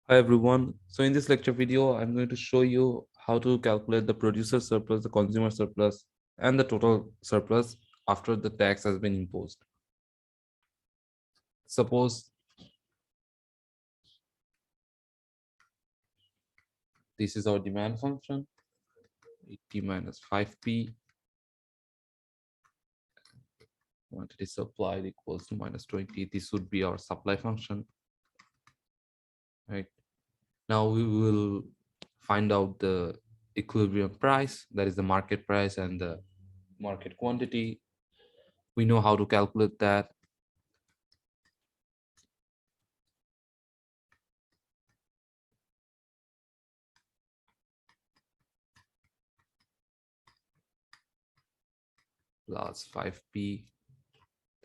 Hi everyone. So in this lecture video, I'm going to show you how to calculate the producer surplus, the consumer surplus, and the total surplus after the tax has been imposed. Suppose this is our demand function, 80 minus 5p, quantity supplied equals to minus 20. This would be our supply function, right? Now we will find out the equilibrium price, that is the market price and the market quantity. We know how to calculate that. Plus 5p,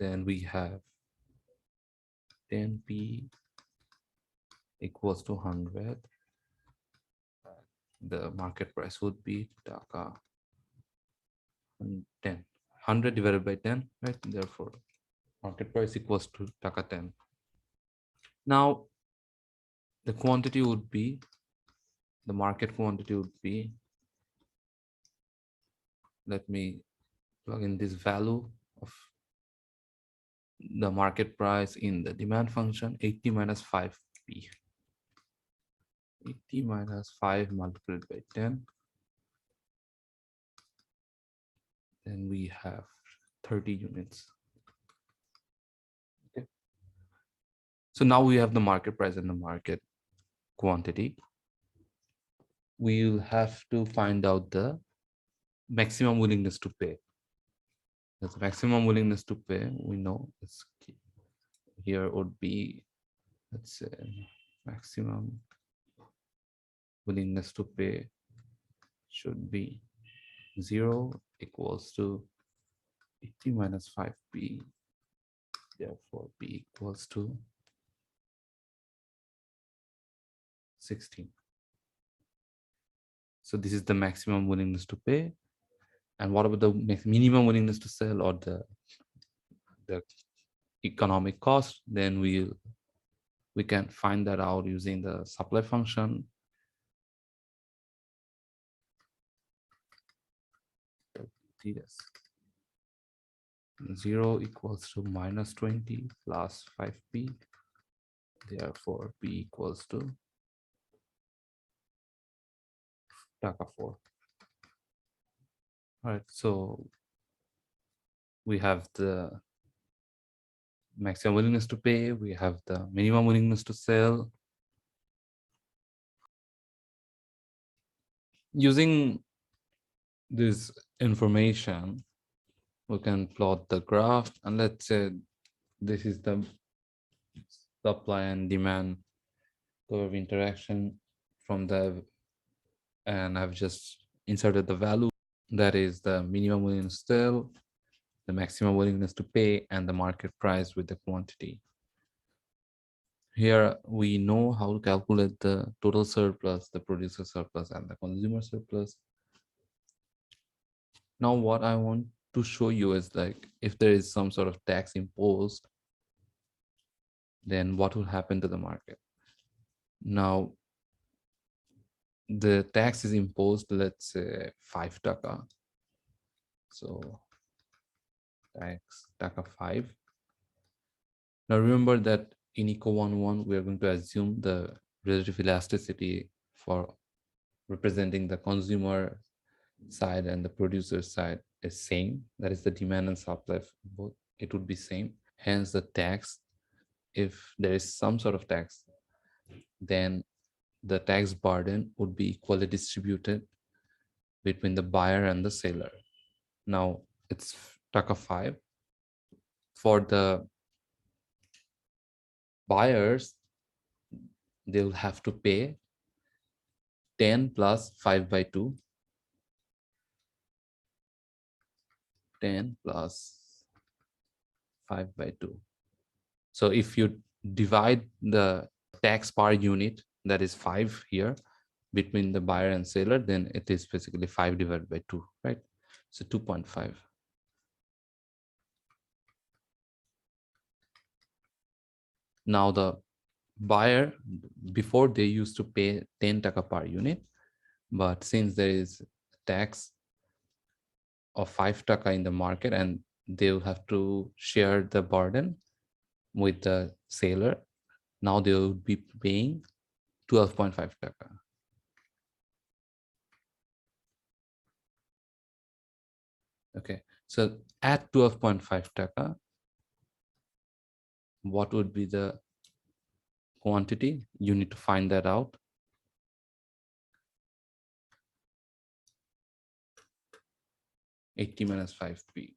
then we have 10p equals to 100. The market price would be taka 10. 100 divided by 10, right? Therefore, market price equals to taka 10. Now, the quantity would be, the market quantity would be, let me plug in this value of the market price in the demand function, 80 minus 5p. 80 minus 5 multiplied by 10. Then we have 30 units. Okay. So now we have the market price and the market quantity. We'll have to find out the maximum willingness to pay. The maximum willingness to pay, we know it's here would be, let's say, maximum willingness to pay should be 0 equals to 80 minus 5p. Therefore, p equals to 16. So this is the maximum willingness to pay. And what about the minimum willingness to sell or the economic cost? Then we can find that out using the supply function. Yes. 0 equals to minus 20 plus 5p. Therefore, p equals to taka 4. All right, so we have the maximum willingness to pay, we have the minimum willingness to sell. Using this information, we can plot the graph, and let's say this is the supply and demand curve interaction from the, and I've just inserted the value, that is the minimum willingness to sell, the maximum willingness to pay, and the market price with the quantity. Here we know how to calculate the total surplus, the producer surplus, and the consumer surplus. Now what I want to show you is, like, if there is some sort of tax imposed, then what will happen to the market? Now the tax is imposed, let's say 5 taka. So tax taka 5. Now remember that in eco 1.1 we are going to assume the relative elasticity for representing the consumer side and the producer side is same. That is the demand and supply, both it would be same. Hence the tax, if there is some sort of tax, then the tax burden would be equally distributed between the buyer and the seller. Now it's taka 5. For the buyers, they'll have to pay 10 plus 5 by 2. 10 plus 5 by 2. So if you divide the tax per unit, that is 5 here, between the buyer and seller, then it is basically 5 divided by 2, right? So 2.5. Now the buyer, before they used to pay 10 taka per unit, but since there is tax of 5 taka in the market and they will have to share the burden with the seller, now they will be paying 12.5 taka. Okay, so at 12.5 taka, what would be the quantity? You need to find that out. -80 5p.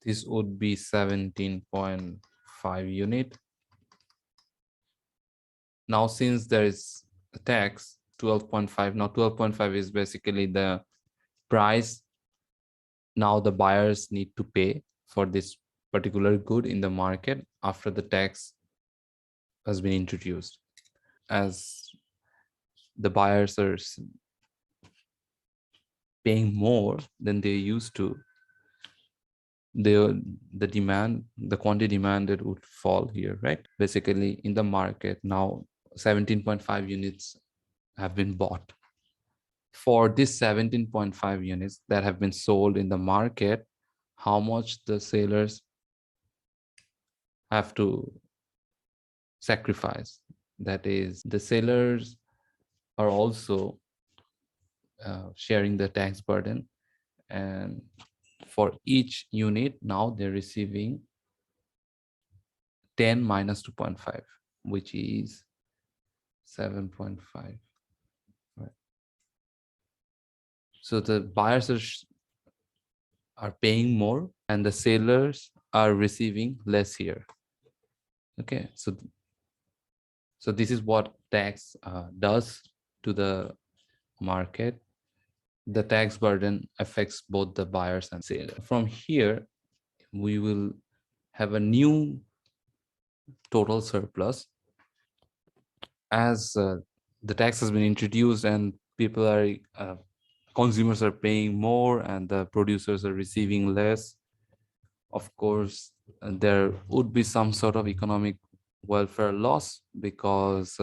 This would be 17.5 unit. Now, since there is a tax, 12.5, now 12.5 is basically the price now the buyers need to pay for this particular good in the market after the tax has been introduced. As the buyers are paying more than they used to, the demand, the quantity demanded would fall here, right? Basically, in the market now, 17.5 units have been bought. For this 17.5 units that have been sold in the market, how much the sellers have to sacrifice? That is, the sellers are also sharing the tax burden, and for each unit now they're receiving 10 minus 2.5, which is 7.5, right? So the buyers are paying more and the sellers are receiving less here. Okay, so this is what tax does to the market. The tax burden affects both the buyers and sellers. From here, we will have a new total surplus. As the tax has been introduced and people are consumers are paying more and the producers are receiving less, of course there would be some sort of economic welfare loss, because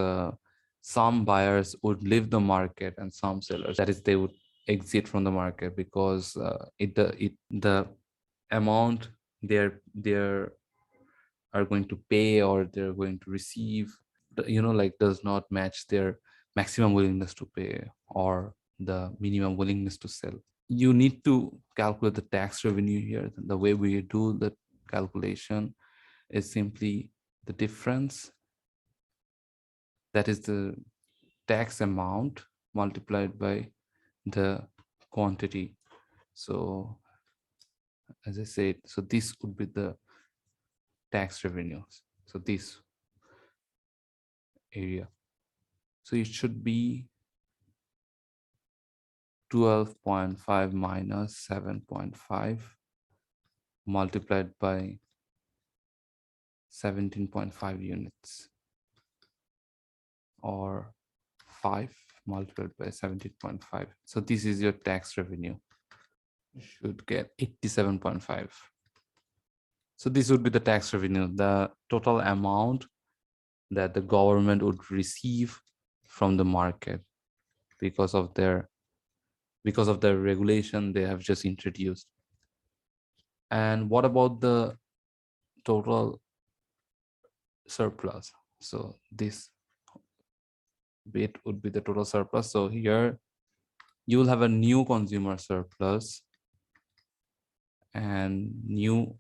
some buyers would leave the market and some sellers, that is, they would exit from the market, because the amount they're are going to pay or they're going to receive, like, does not match their maximum willingness to pay or the minimum willingness to sell. You need to calculate the tax revenue here. The way we do the calculation is simply the difference, that is the tax amount multiplied by the quantity. So as I said, so this would be the tax revenues, so this area. So it should be 12.5 minus 7.5 multiplied by 17.5 units, or 5 multiplied by 17.5. So this is your tax revenue. You should get 87.5. So this would be the tax revenue, the total amount that the government would receive from the market because of the regulation they have just introduced. And what about the total surplus? So this bit would be the total surplus. So here you will have a new consumer surplus and new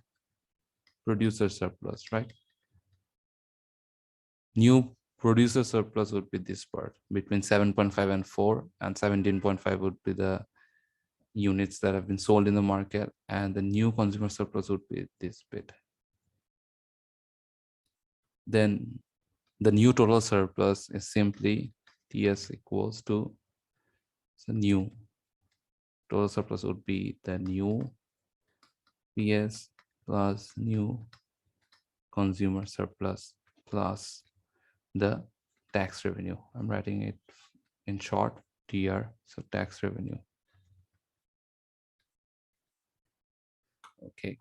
producer surplus, right? New producer surplus would be this part between 7.5 and 4, and 17.5 would be the units that have been sold in the market, and the new consumer surplus would be this bit. Then the new total surplus is simply TS equals to the new total surplus would be the new PS plus new consumer surplus plus the tax revenue. I'm writing it in short, TR, so tax revenue. Okay,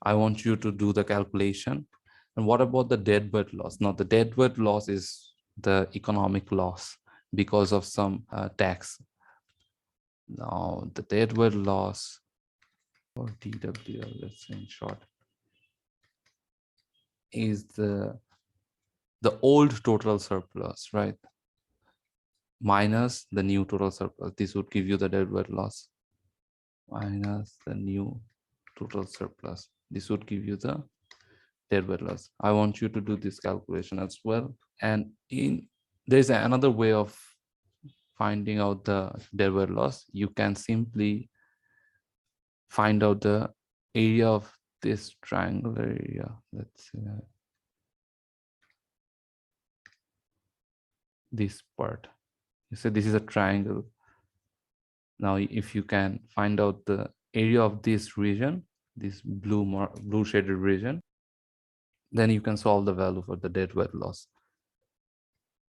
I want you to do the calculation. And what about the deadweight loss? Now, the deadweight loss is the economic loss because of some tax. Now, the deadweight loss, or DWL, let's say in short, is the old total surplus, right? Minus the new total surplus. This would give you the deadweight loss minus the new total surplus. This would give you the deadweight loss. I want you to do this calculation as well. And there's another way of finding out the deadweight loss. You can simply find out the area of this triangular area. Let's say this part. You say this is a triangle. Now, if you can find out the area of this region, this blue shaded region, then you can solve the value for the deadweight loss.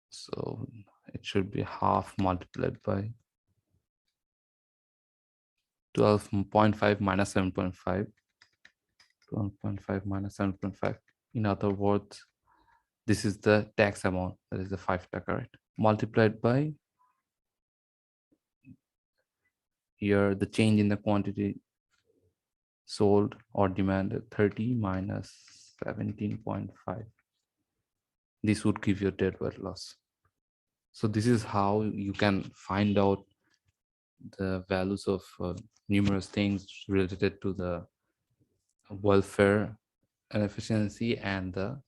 So it should be half multiplied by 12.5 minus 7.5. 12.5 minus 7.5. In other words, this is the tax amount, that is the 5 taka, right? Multiplied by here the change in the quantity sold or demanded, 30 minus 17.5. This would give you deadweight loss. So this is how you can find out the values of numerous things related to the welfare and efficiency and the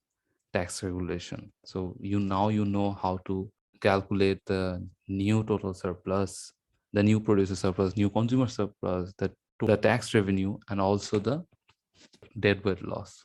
tax regulation. So you know how to calculate the new total surplus, the new producer surplus, new consumer surplus, the tax revenue, and also the deadweight loss.